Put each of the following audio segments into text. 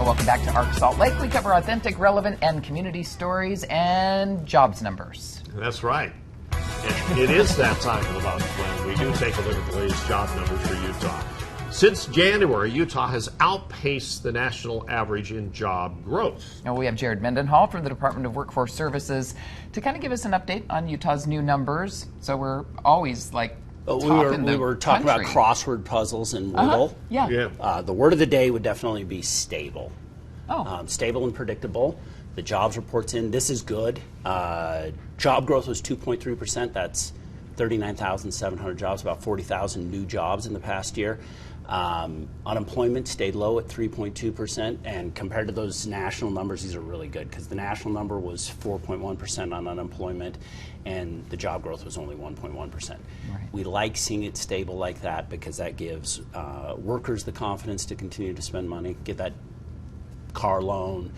Welcome back to Arc Salt Lake. We cover authentic, relevant, and community stories and jobs numbers. That's right. It is that time of the month when we do take a look at the latest job numbers for Utah. Since January, Utah has outpaced the national average in job growth. Now we have Jared Mendenahll from the Department of Workforce Services to kind of give us an update on Utah's new numbers. So we're always like we were talking about crossword puzzles and Wordle. Yeah. The word of the day would definitely be stable. Oh. Stable and predictable. The jobs report's in. This is good. Job growth was 2.3%. That's 39,700 jobs, about 40,000 new jobs in the past year. Unemployment stayed low at 3.2%, and compared to those national numbers, these are really good because the national number was 4.1% on unemployment, and the job growth was only 1.1%. Right. We like seeing it stable like that because that gives workers the confidence to continue to spend money, get that car loan,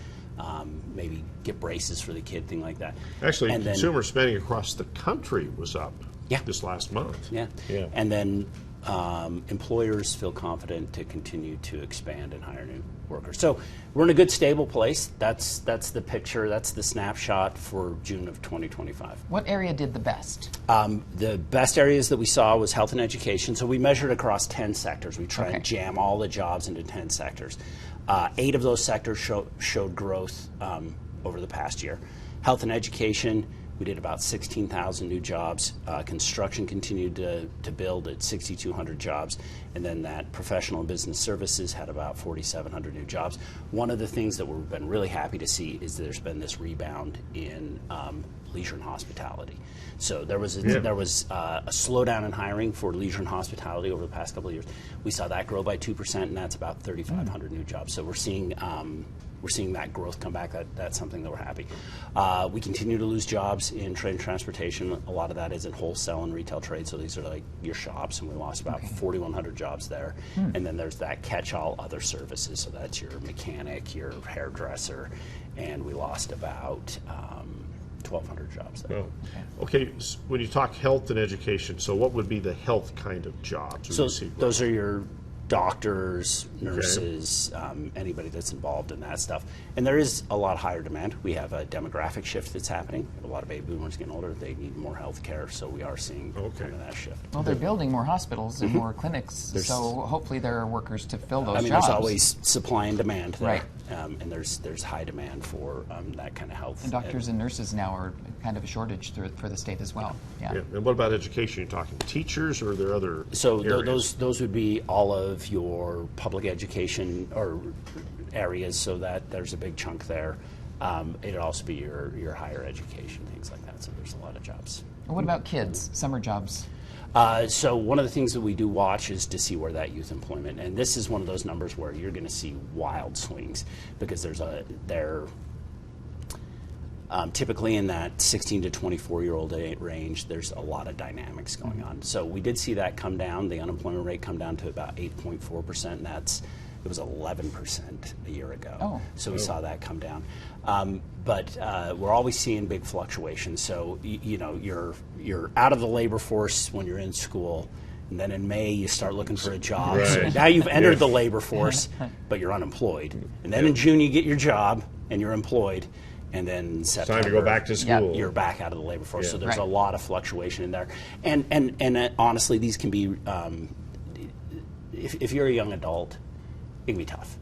maybe get braces for the kid, thing like that. Actually, consumer spending across the country was up this last month. Yeah. And then employers feel confident to continue to expand and hire new workers. So we're in a good, stable place. That's the picture. That's the snapshot for June of 2025. What area did the best? The best areas that we saw was health and education. So we measured across 10 sectors. We tried to jam all the jobs into 10 sectors. 8 of those sectors showed growth over the past year. Health and education, we did about 16,000 new jobs. Construction continued to build at 6,200 jobs. And then that professional and business services had about 4,700 new jobs. One of the things that we've been really happy to see is that there's been this rebound in leisure and hospitality. So there was a slowdown in hiring for leisure and hospitality over the past couple of years. We saw that grow by 2%, and that's about 3,500 new jobs. So we're seeing that growth come back. That's something that we're happy. We continue to lose jobs in trade and transportation. A lot of that is in wholesale and retail trade. So these are like your shops, and we lost about 4,100 jobs there. And then there's that catch-all other services. So that's your mechanic, your hairdresser, and we lost about 1,200 jobs there. Oh. Okay, so when you talk health and education, so what would be the health kind of jobs? So those are your doctors, nurses, anybody that's involved in that stuff. And there is a lot higher demand. We have a demographic shift that's happening. A lot of baby boomers getting older. They need more health care, so we are seeing kind of that shift. Well, they're building more hospitals and more clinics, so hopefully there are workers to fill those jobs. There's always supply and demand there. Right. And there's high demand for that kind of health. And doctors and nurses now are kind of a shortage for the state as well. Yeah. And what about education? You're talking teachers, or are there other those would be all of your public education or areas, so that there's a big chunk there. It'd also be your higher education, things like that. So there's a lot of jobs. And what about kids, summer jobs? So one of the things that we do watch is to see where that youth employment, and this is one of those numbers where you're going to see wild swings because they're typically in that 16 to 24-year-old range. There's a lot of dynamics going on. So we did see that come down, the unemployment rate come down to about 8.4%, and it was 11% a year ago. Oh. So we saw that come down. But we're always seeing big fluctuations. So you're out of the labor force when you're in school, and then in May you start looking for a job. Right. So now you've entered the labor force, but you're unemployed. And then in June you get your job and you're employed. And then in September, it's time to go back to school. You're back out of the labor force. So there's a lot of fluctuation in there. And honestly, these can be, if you're a young adult, it can be tough,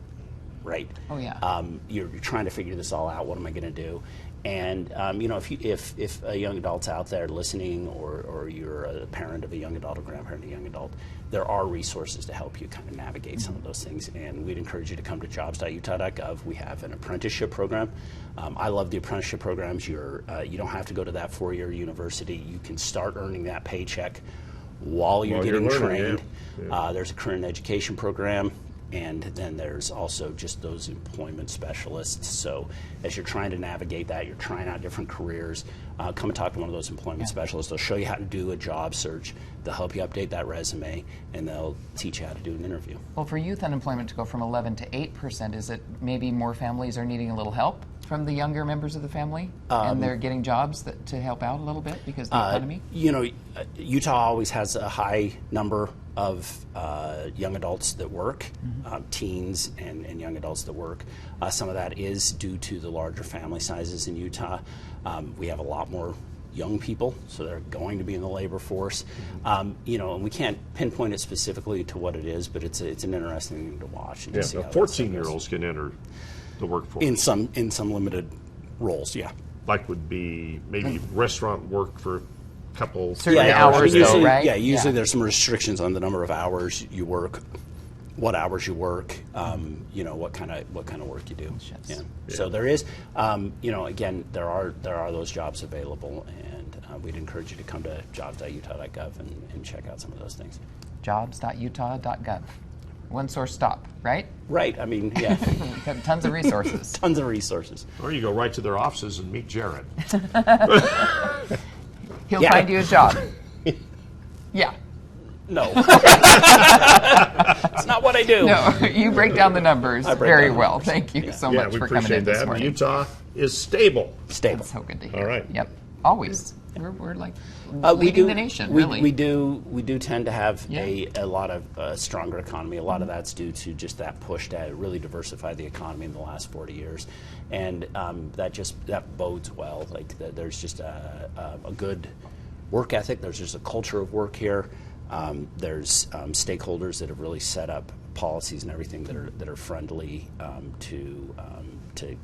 right? Oh yeah. You're trying to figure this all out. What am I going to do? And if a young adult's out there listening, or you're a parent of a young adult or grandparent of a young adult, there are resources to help you kind of navigate some of those things. And we'd encourage you to come to jobs.utah.gov. We have an apprenticeship program. I love the apprenticeship programs. You don't have to go to that 4-year university. You can start earning that paycheck while you're getting trained. There's a career and education program. And then there's also just those employment specialists. So as you're trying to navigate that, you're trying out different careers, come and talk to one of those employment specialists. They'll show you how to do a job search. They'll help you update that resume, and they'll teach you how to do an interview. Well, for youth unemployment to go from 11 to 8%, is it maybe more families are needing a little help from the younger members of the family, and they're getting jobs to help out a little bit because of the economy? Utah always has a high number of young adults that work, teens and young adults that work. Some of that is due to the larger family sizes in Utah. We have a lot more young people, so they're going to be in the labor force. You know, and we can't pinpoint it specifically to what it is, but it's an interesting thing to watch. And Yeah, to see how 14-year-olds can enter the workforce. in some limited roles. Yeah. Like would be maybe restaurant work for a couple Certain Yeah, hours, usually, though, right? Yeah, usually Yeah. there's some restrictions on the number of hours you work, what hours you work, you know, what kind of work you do. Shifts. Yeah. So there is, you know, again, there are those jobs available, and we'd encourage you to come to jobs.utah.gov and check out some of those things. Jobs.utah.gov. One source stop, right? Right. I mean, yeah, Got tons of resources. tons of resources. Or you go right to their offices and meet Jared. He'll Yeah. find you a job. Yeah. No, it's not what I do. No, you break down the numbers break very down the well. numbers. Thank you so Yeah, much we for coming appreciate in this that. morning. Utah is stable. Stable. That's so good to hear. All right. Yep. Always. We're like We leading do, the nation, we, really. we do tend to have Yeah. a lot of stronger economy. A lot of that's due to just that push to really diversify the economy in the last 40 years, and that bodes well. Like there's just a good work ethic. There's just a culture of work here. There's stakeholders that have really set up policies and everything that are friendly to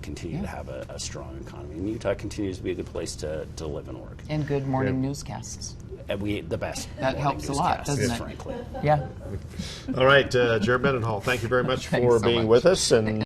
continue to have a strong economy. And Utah continues to be a good place to live and work. And good morning newscasts. And the best. That morning helps a lot, newscasts, doesn't it? Frankly. Yeah. All right, Jared Mendenhall, thank you very much Thanks for so being much. with us. And